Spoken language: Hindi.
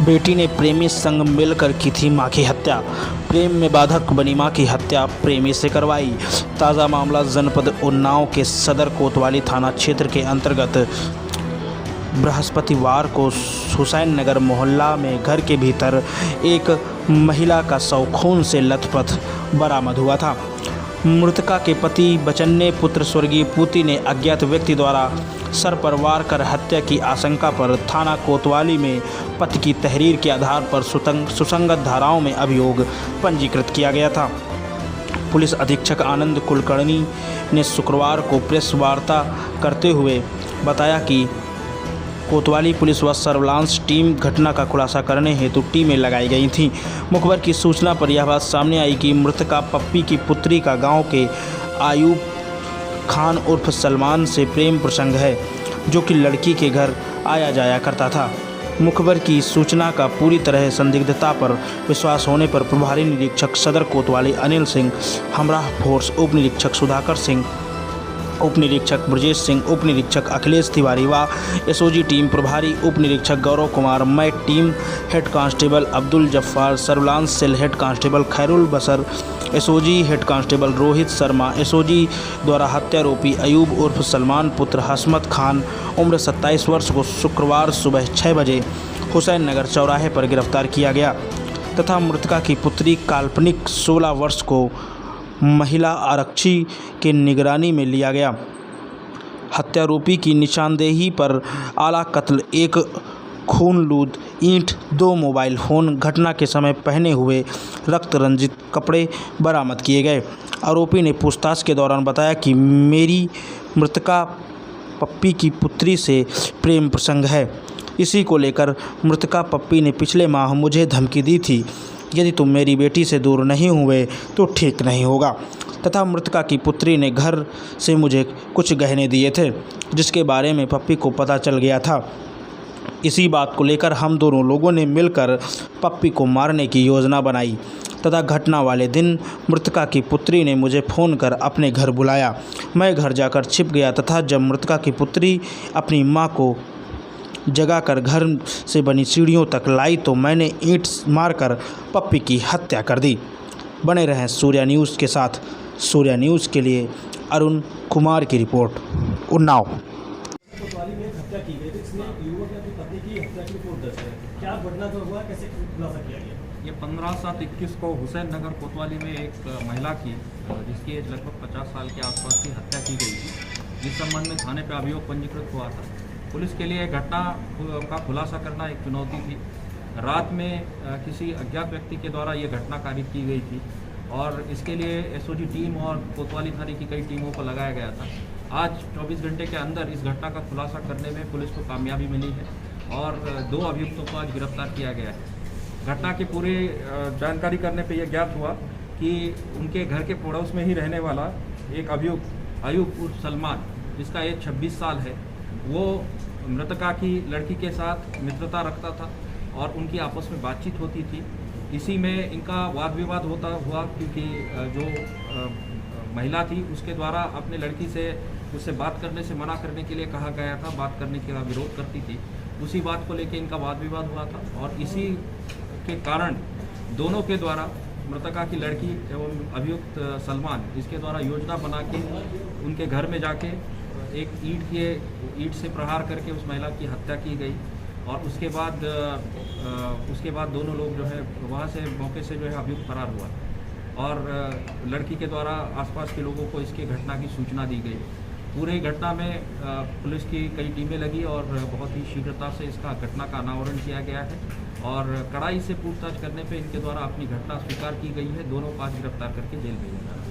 बेटी ने प्रेमी संग मिलकर की थी मां की हत्या। प्रेम में बाधक बनी मां की हत्या प्रेमी से करवाई। ताज़ा मामला जनपद उन्नाव के सदर कोतवाली थाना क्षेत्र के अंतर्गत बृहस्पतिवार को हुसैन नगर मोहल्ला में घर के भीतर एक महिला का शव खून से लथपथ बरामद हुआ था। मृतका के पति बचन्ने पुत्र स्वर्गीय पूती ने अज्ञात व्यक्ति द्वारा सर पर वार कर हत्या की आशंका पर थाना कोतवाली में पति की तहरीर के आधार पर सुसंगत धाराओं में अभियोग पंजीकृत किया गया था। पुलिस अधीक्षक आनंद कुलकर्णी ने शुक्रवार को प्रेस वार्ता करते हुए बताया कि कोतवाली पुलिस व सर्विलांस टीम घटना का खुलासा करने हेतु टीमें लगाई गई थीं। मुखबर की सूचना पर यह बात सामने आई कि मृतका पप्पी की पुत्री का गांव के आयूब खान उर्फ सलमान से प्रेम प्रसंग है, जो कि लड़की के घर आया जाया करता था। मुखबर की सूचना का पूरी तरह संदिग्धता पर विश्वास होने पर प्रभारी निरीक्षक सदर कोतवाली अनिल सिंह, हमराह फोर्स उप निरीक्षक सुधाकर सिंह, उप निरीक्षक ब्रजेश सिंह, उप निरीक्षक अखिलेश तिवारी व एसओजी टीम प्रभारी उप निरीक्षक गौरव कुमार, मैं team head constable Abdul Jaffar, surveillance cell head constable Khairul Basar, SOG head constable Rohit Sharma, SOG द्वारा हत्यारोपी अयूब उर्फ सलमान पुत्र हसमत खान उम्र 27 वर्ष को शुक्रवार सुबह 6 बजे हुसैन नगर चौराहे पर गिरफ्तार किया गया तथा मृतका की पुत्री काल्पनिक 16 वर्ष को महिला आरक्षी के निगरानी में लिया गया। हत्यारोपी की निशानदेही पर आला कत्ल, एक खून-लूद ईंट, 2 मोबाइल फ़ोन, घटना के समय पहने हुए रक्त रंजित कपड़े बरामद किए गए। आरोपी ने पूछताछ के दौरान बताया कि मेरी मृतका पप्पी की पुत्री से प्रेम प्रसंग है। इसी को लेकर मृतका पप्पी ने पिछले माह मुझे धमकी दी थी, यदि तुम मेरी बेटी से दूर नहीं हुए तो ठीक नहीं होगा, तथा मृतका की पुत्री ने घर से मुझे कुछ गहने दिए थे, जिसके बारे में पप्पी को पता चल गया था। इसी बात को लेकर हम दोनों लोगों ने मिलकर पप्पी को मारने की योजना बनाई तथा घटना वाले दिन मृतका की पुत्री ने मुझे फ़ोन कर अपने घर बुलाया। मैं घर जाकर छिप गया तथा जब मृतका की पुत्री अपनी मां को जगाकर घर से बनी सीढ़ियों तक लाई तो मैंने ईंट मारकर पप्पी की हत्या कर दी। बने रहें सूर्या न्यूज़ के साथ। सूर्या न्यूज़ के लिए अरुण कुमार की रिपोर्ट, उन्नाव। कोतवाली में हत्या की गई, इसमें युवक ने अपनी पत्नी की हत्या की रिपोर्ट दर्ज है। क्या घटना जो हुआ, कैसे खुलासा किया गया? ये 15/7/21 को हुसैन नगर कोतवाली में एक महिला की, जिसकी एज लगभग 50 साल के आसपास की, हत्या की गई थी, जिस संबंध में थाने पर अभियोग पंजीकृत हुआ था। पुलिस के लिए घटना का खुलासा करना एक चुनौती थी। रात में किसी अज्ञात व्यक्ति के द्वारा ये घटना कारित की गई थी और इसके लिए एसओजी टीम और कोतवाली थाने की कई टीमों को लगाया गया था। आज 24 घंटे के अंदर इस घटना का खुलासा करने में पुलिस को कामयाबी मिली है और 2 अभियुक्तों को आज गिरफ्तार किया गया है। घटना की पूरी जानकारी करने पर यह ज्ञात हुआ कि उनके घर के पड़ोस में ही रहने वाला एक अभियुक्त अयूब उर्फ सलमान, जिसका एज 26 साल है, वो मृतका की लड़की के साथ मित्रता रखता था और उनकी आपस में बातचीत होती थी। इसी में इनका वाद विवाद होता हुआ, क्योंकि जो महिला थी उसके द्वारा अपने लड़की से उससे बात करने से मना करने के लिए कहा गया था, बात करने के विरोध करती थी। उसी बात को लेकर इनका वाद विवाद हुआ था और इसी के कारण दोनों के द्वारा मृतका की लड़की एवं अभियुक्त सलमान, इसके द्वारा योजना बना के उनके घर में जाके एक ईंट से प्रहार करके उस महिला की हत्या की गई और उसके बाद दोनों लोग जो है वहाँ से मौके से जो है अभियुक्त फरार हुआ और लड़की के द्वारा आसपास के लोगों को इसके घटना की सूचना दी गई। पूरे घटना में पुलिस की कई टीमें लगी और बहुत ही शीघ्रता से इसका घटना का अनावरण किया गया है और कड़ाई से पूछताछ करने पे इनके द्वारा अपनी घटना स्वीकार की गई है। दोनों को आज गिरफ्तार करके जेल भेजा जा रहा है।